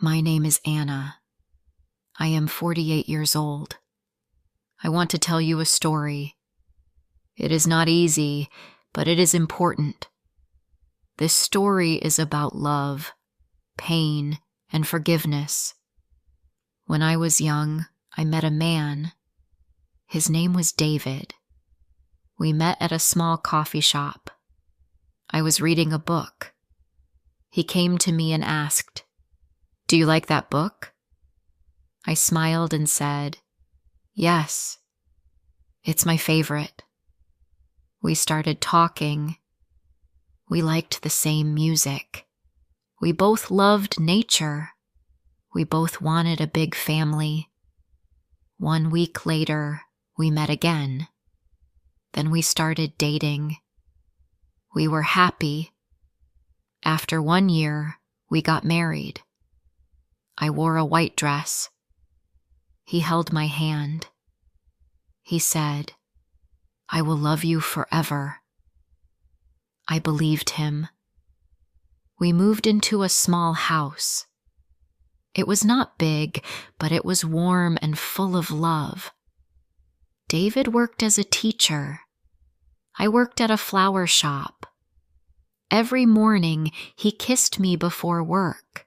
My name is Anna. I am 48 years old. I want to tell you a story. It is not easy, but it is important. This story is about love, pain, and forgiveness. When I was young, I met a man. His name was David. We met at a small coffee shop. I was reading a book. He came to me and asked, "Do you like that book?" I smiled and said, "Yes, it's my favorite." We started talking. We liked the same music. We both loved nature. We both wanted a big family. 1 week later, we met again. Then we started dating. We were happy. After 1 year, we got married. I wore a white dress. He held my hand. He said, "I will love you forever." I believed him. We moved into a small house. It was not big, but it was warm and full of love. David worked as a teacher. I worked at a flower shop. Every morning, he kissed me before work.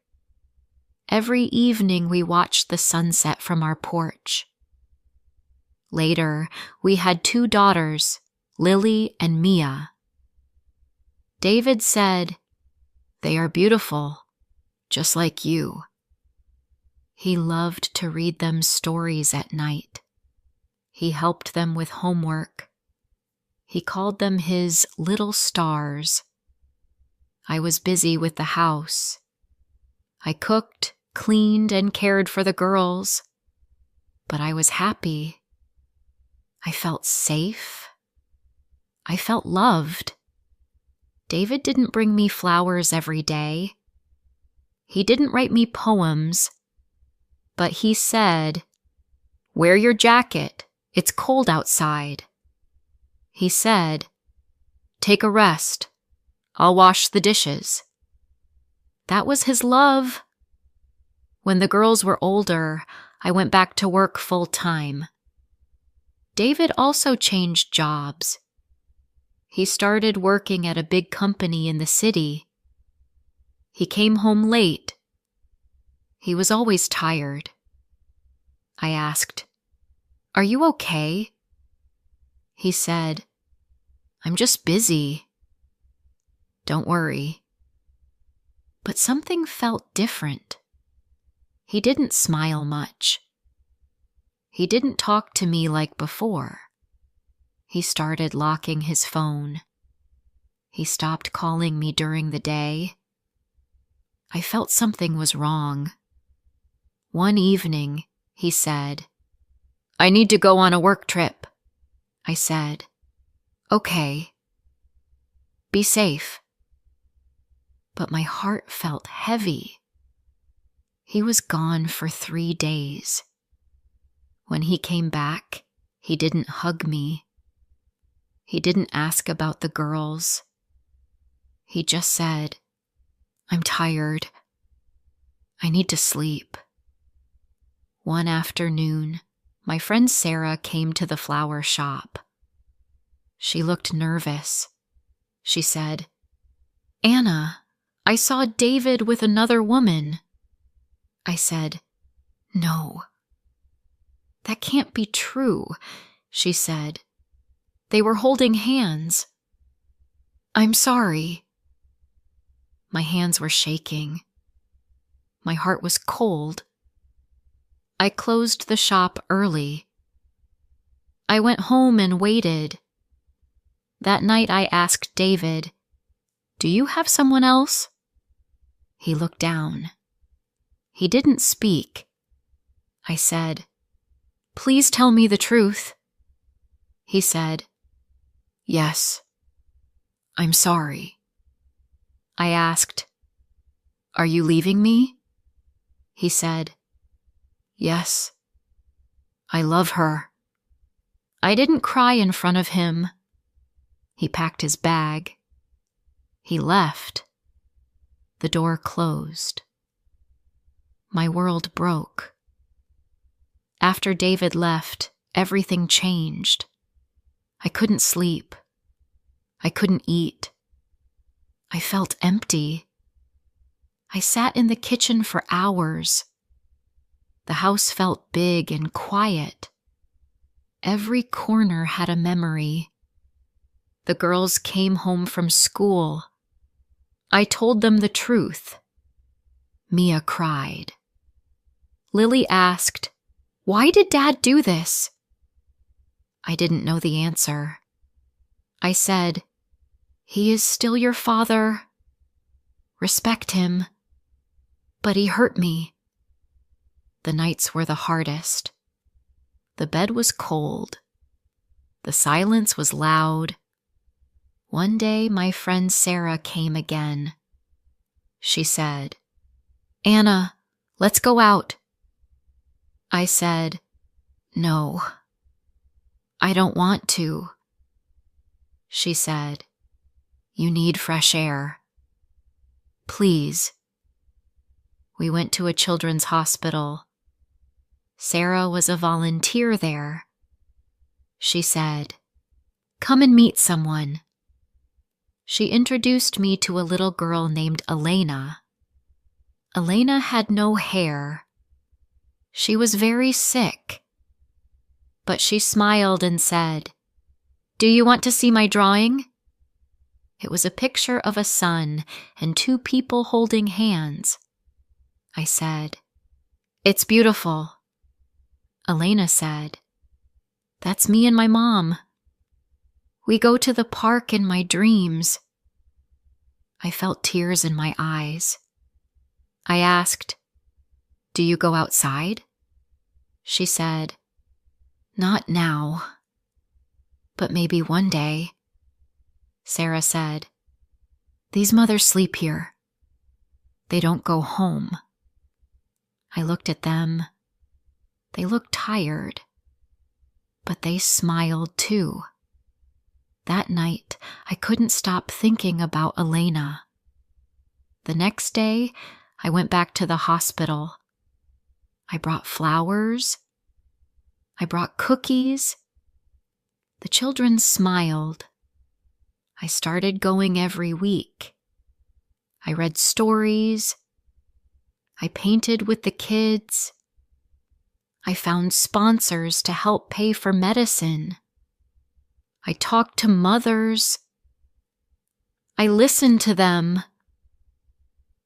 Every evening, we watched the sunset from our porch. Later, we had 2 daughters, Lily and Mia. David said, "They are beautiful, just like you." He loved to read them stories at night. He helped them with homework. He called them his little stars. I was busy with the house. I cooked, cleaned, and cared for the girls. But I was happy. I felt safe. I felt loved. David didn't bring me flowers every day. He didn't write me poems. But he said, "Wear your jacket. It's cold outside." He said, "Take a rest. I'll wash the dishes." That was his love. When the girls were older, I went back to work full-time. David also changed jobs. He started working at a big company in the city. He came home late. He was always tired. I asked, "Are you okay?" He said, "I'm just busy." "Don't worry." But something felt different. He didn't smile much. He didn't talk to me like before. He started locking his phone. He stopped calling me during the day. I felt something was wrong. One evening, he said, "I need to go on a work trip." I said, "Okay. Be safe." But my heart felt heavy. He was gone for 3 days. When he came back, he didn't hug me. He didn't ask about the girls. He just said, "I'm tired. I need to sleep." One afternoon, my friend Sarah came to the flower shop. She looked nervous. She said, "Anna, I saw David with another woman." I said, "No. That can't be true," she said. "They were holding hands." "I'm sorry." My hands were shaking. My heart was cold. I closed the shop early. I went home and waited. That night I asked David, "Do you have someone else?" He looked down. He didn't speak. I said, "Please tell me the truth." He said, "Yes. I'm sorry." I asked, "Are you leaving me?" He said, "Yes. I love her." I didn't cry in front of him. He packed his bag. He left. The door closed. My world broke. After David left, everything changed. I couldn't sleep. I couldn't eat. I felt empty. I sat in the kitchen for hours. The house felt big and quiet. Every corner had a memory. The girls came home from school. I told them the truth. Mia cried. Lily asked, "Why did Dad do this?" I didn't know the answer. I said, "He is still your father. Respect him. But he hurt me." The nights were the hardest. The bed was cold. The silence was loud. One day, my friend Sarah came again. She said, "Anna, let's go out." I said, "No, I don't want to." She said, "You need fresh air. Please." We went to a children's hospital. Sarah was a volunteer there. She said, "Come and meet someone." She introduced me to a little girl named Elena. Elena had no hair. She was very sick. But she smiled and said, "Do you want to see my drawing?" It was a picture of a sun and two people holding hands. I said, "It's beautiful." Elena said, "That's me and my mom. We go to the park in my dreams." I felt tears in my eyes. I asked, "Do you go outside?" She said, "Not now, but maybe one day." Sarah said, "These mothers sleep here. They don't go home." I looked at them. They looked tired, but they smiled too. That night, I couldn't stop thinking about Elena. The next day, I went back to the hospital. I brought flowers. I brought cookies. The children smiled. I started going every week. I read stories. I painted with the kids. I found sponsors to help pay for medicine. I talked to mothers. I listened to them.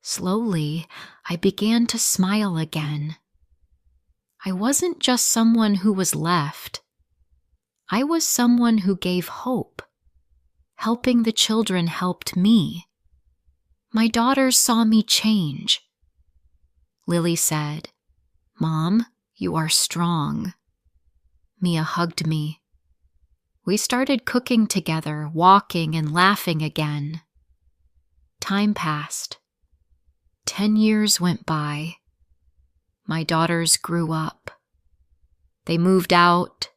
Slowly, I began to smile again. I wasn't just someone who was left. I was someone who gave hope. Helping the children helped me. My daughters saw me change. Lily said, "Mom, you are strong." Mia hugged me. We started cooking together, walking and laughing again. Time passed. 10 years went by. My daughters grew up. They moved out,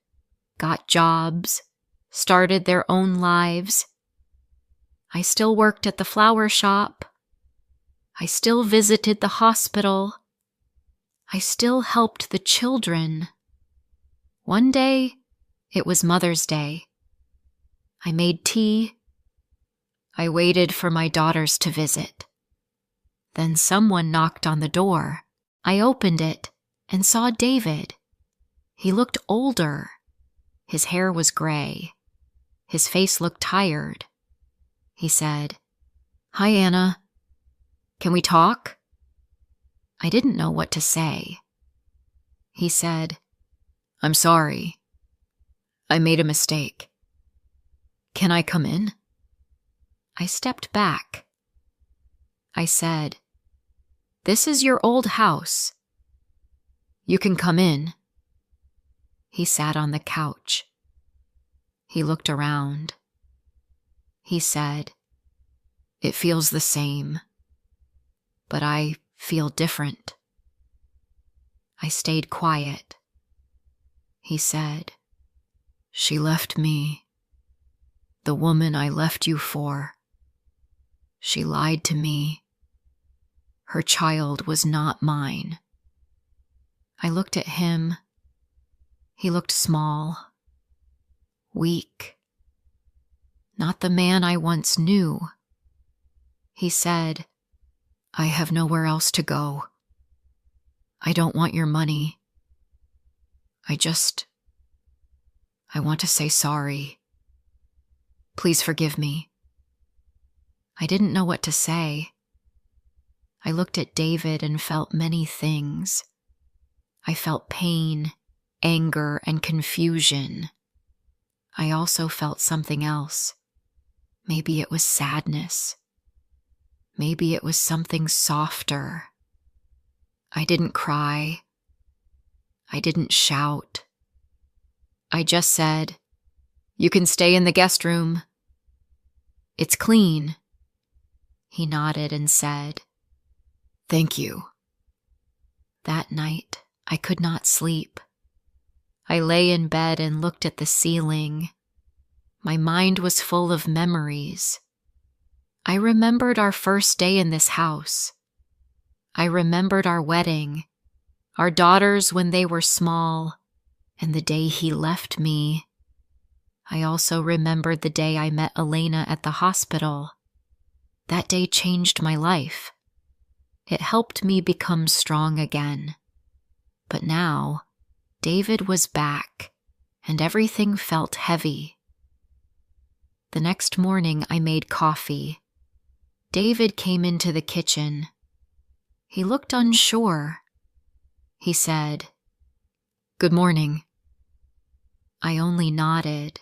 got jobs, started their own lives. I still worked at the flower shop. I still visited the hospital. I still helped the children. One day, it was Mother's Day. I made tea. I waited for my daughters to visit. Then someone knocked on the door. I opened it and saw David. He looked older. His hair was gray. His face looked tired. He said, "Hi, Anna. Can we talk?" I didn't know what to say. He said, "I'm sorry. I made a mistake. Can I come in?" I stepped back. I said, "This is your old house. You can come in." He sat on the couch. He looked around. He said, "It feels the same, but I feel different." I stayed quiet. He said, "She left me, the woman I left you for. She lied to me. Her child was not mine." I looked at him. He looked small, weak, not the man I once knew. He said, "I have nowhere else to go. I don't want your money. I want to say sorry. Please forgive me." I didn't know what to say. I looked at David and felt many things. I felt pain, anger, and confusion. I also felt something else. Maybe it was sadness. Maybe it was something softer. I didn't cry. I didn't shout. I just said, "You can stay in the guest room. It's clean." He nodded and said, "Thank you." That night, I could not sleep. I lay in bed and looked at the ceiling. My mind was full of memories. I remembered our first day in this house. I remembered our wedding, our daughters when they were small, and the day he left me. I also remembered the day I met Elena at the hospital. That day changed my life. It helped me become strong again. But now, David was back, and everything felt heavy. The next morning, I made coffee. David came into the kitchen. He looked unsure. He said, "Good morning." I only nodded.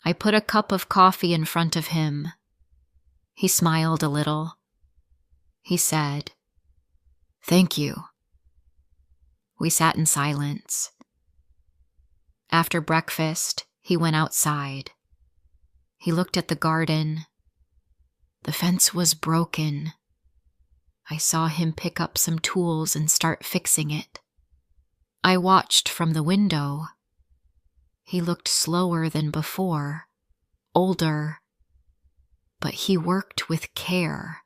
I put a cup of coffee in front of him. He smiled a little. He said, "Thank you." We sat in silence. After breakfast, he went outside. He looked at the garden. The fence was broken. I saw him pick up some tools and start fixing it. I watched from the window. He looked slower than before, older, but he worked with care.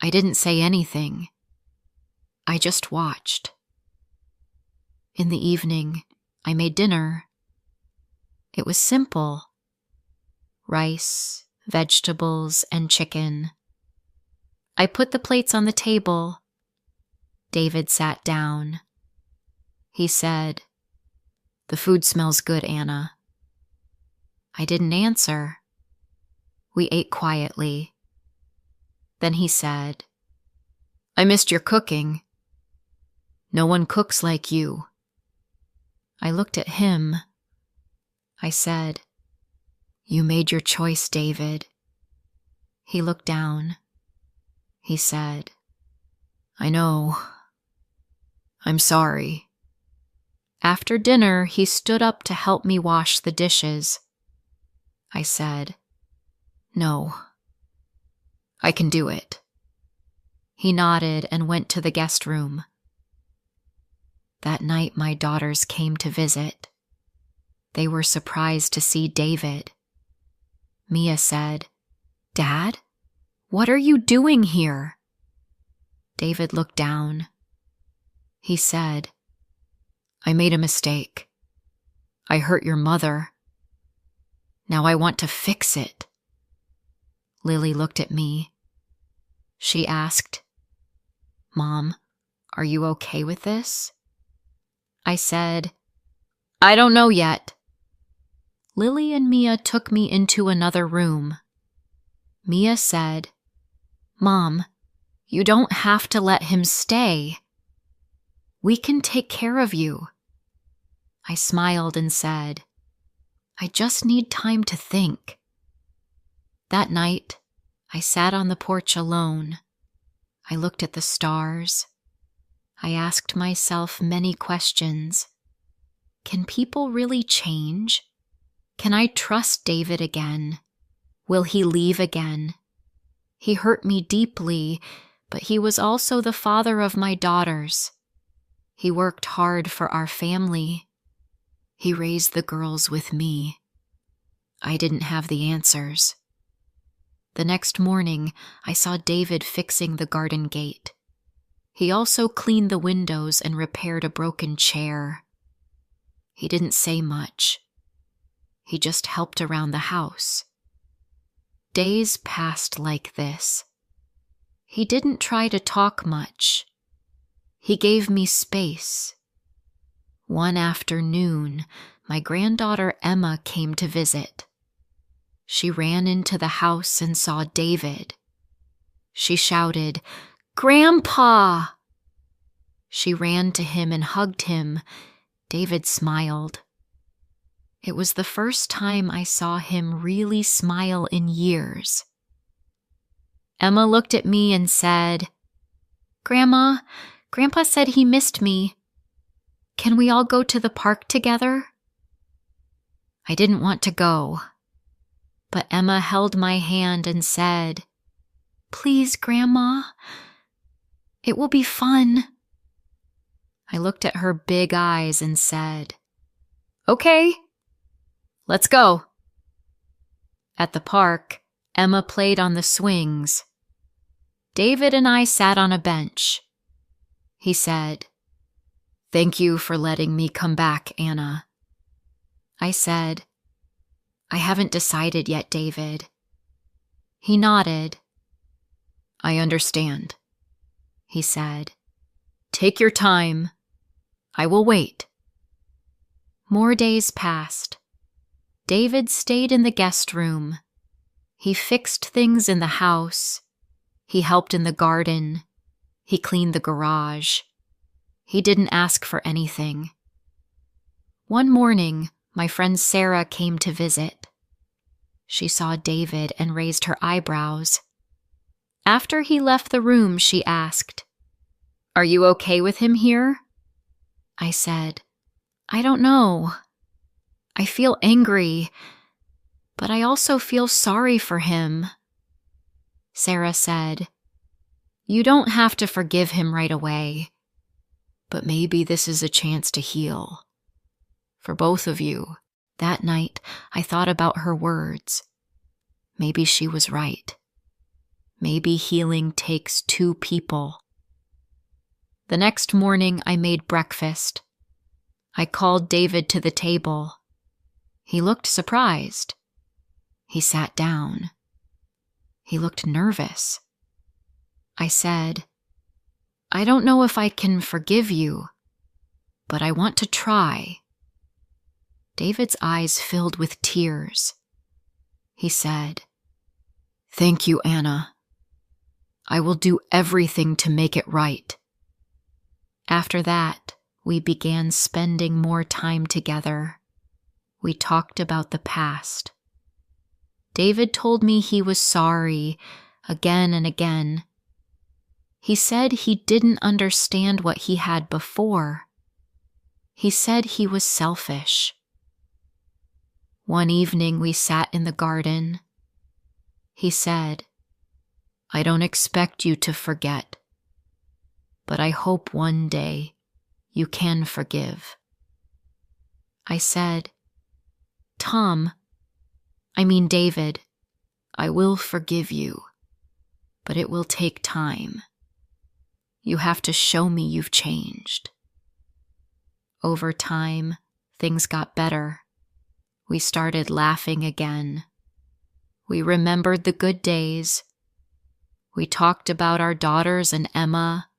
I didn't say anything. I just watched. In the evening, I made dinner. It was simple: rice, vegetables, and chicken. I put the plates on the table. David sat down. He said, "The food smells good, Anna." I didn't answer. We ate quietly. Then he said, "I missed your cooking. No one cooks like you." I looked at him. I said, "You made your choice, David." He looked down. He said, "I know. I'm sorry." After dinner, he stood up to help me wash the dishes. I said, "No, I can do it." He nodded and went to the guest room. That night, my daughters came to visit. They were surprised to see David. Mia said, "Dad, what are you doing here?" David looked down. He said, "I made a mistake. I hurt your mother. Now I want to fix it." Lily looked at me. She asked, "Mom, are you okay with this?" I said, "I don't know yet." Lily and Mia took me into another room. Mia said, "Mom, you don't have to let him stay. We can take care of you." I smiled and said, "I just need time to think." That night, I sat on the porch alone. I looked at the stars. I asked myself many questions. Can people really change? Can I trust David again? Will he leave again? He hurt me deeply, but he was also the father of my daughters. He worked hard for our family. He raised the girls with me. I didn't have the answers. The next morning, I saw David fixing the garden gate. He also cleaned the windows and repaired a broken chair. He didn't say much. He just helped around the house. Days passed like this. He didn't try to talk much. He gave me space. One afternoon, my granddaughter Emma came to visit. She ran into the house and saw David. She shouted, "Grandpa!" She ran to him and hugged him. David smiled. It was the first time I saw him really smile in years. Emma looked at me and said, "Grandma, Grandpa said he missed me. Can we all go to the park together?" I didn't want to go, but Emma held my hand and said, "Please, Grandma. It will be fun." I looked at her big eyes and said, "Okay, let's go." At the park, Emma played on the swings. David and I sat on a bench. He said, "Thank you for letting me come back, Anna." I said, "I haven't decided yet, David." He nodded. "I understand," he said. "Take your time. I will wait." More days passed. David stayed in the guest room. He fixed things in the house. He helped in the garden. He cleaned the garage. He didn't ask for anything. One morning, my friend Sarah came to visit. She saw David and raised her eyebrows. After he left the room, she asked, "Are you okay with him here?" I said, "I don't know. I feel angry, but I also feel sorry for him." Sarah said, "You don't have to forgive him right away, but maybe this is a chance to heal. For both of you." That night, I thought about her words. Maybe she was right. Maybe healing takes two people. The next morning, I made breakfast. I called David to the table. He looked surprised. He sat down. He looked nervous. I said, "I don't know if I can forgive you, but I want to try." David's eyes filled with tears. He said, "Thank you, Anna. I will do everything to make it right." After that, we began spending more time together. We talked about the past. David told me he was sorry again and again. He said he didn't understand what he had before. He said he was selfish. One evening we sat in the garden. He said, "I don't expect you to forget, but I hope one day you can forgive." I said, David, I will forgive you, but it will take time. You have to show me you've changed." Over time, things got better. We started laughing again. We remembered the good days. We talked about our daughters and Emma.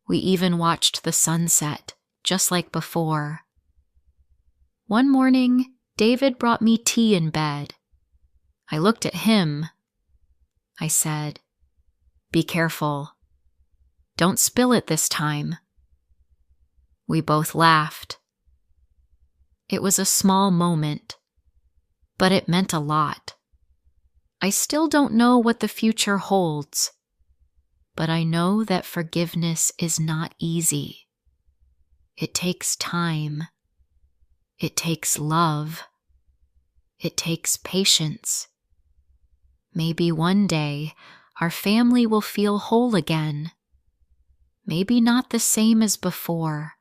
We even watched the sunset, just like before. One morning, David brought me tea in bed. I looked at him. I said, "Be careful. Don't spill it this time." We both laughed. It was a small moment, but it meant a lot. I still don't know what the future holds, but I know that forgiveness is not easy. It takes time. It takes love. It takes patience. Maybe one day our family will feel whole again. Maybe not the same as before,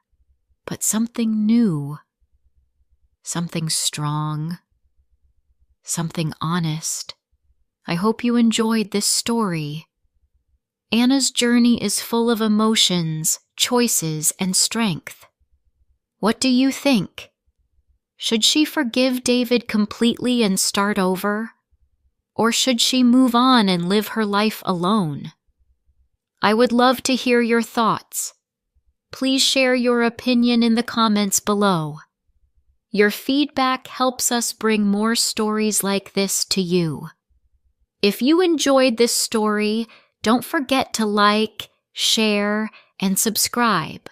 but something new. Something strong. Something honest. I hope you enjoyed this story. Anna's journey is full of emotions, choices, and strength. What do you think? Should she forgive David completely and start over? Or should she move on and live her life alone? I would love to hear your thoughts. Please share your opinion in the comments below. Your feedback helps us bring more stories like this to you. If you enjoyed this story, don't forget to like, share, and subscribe.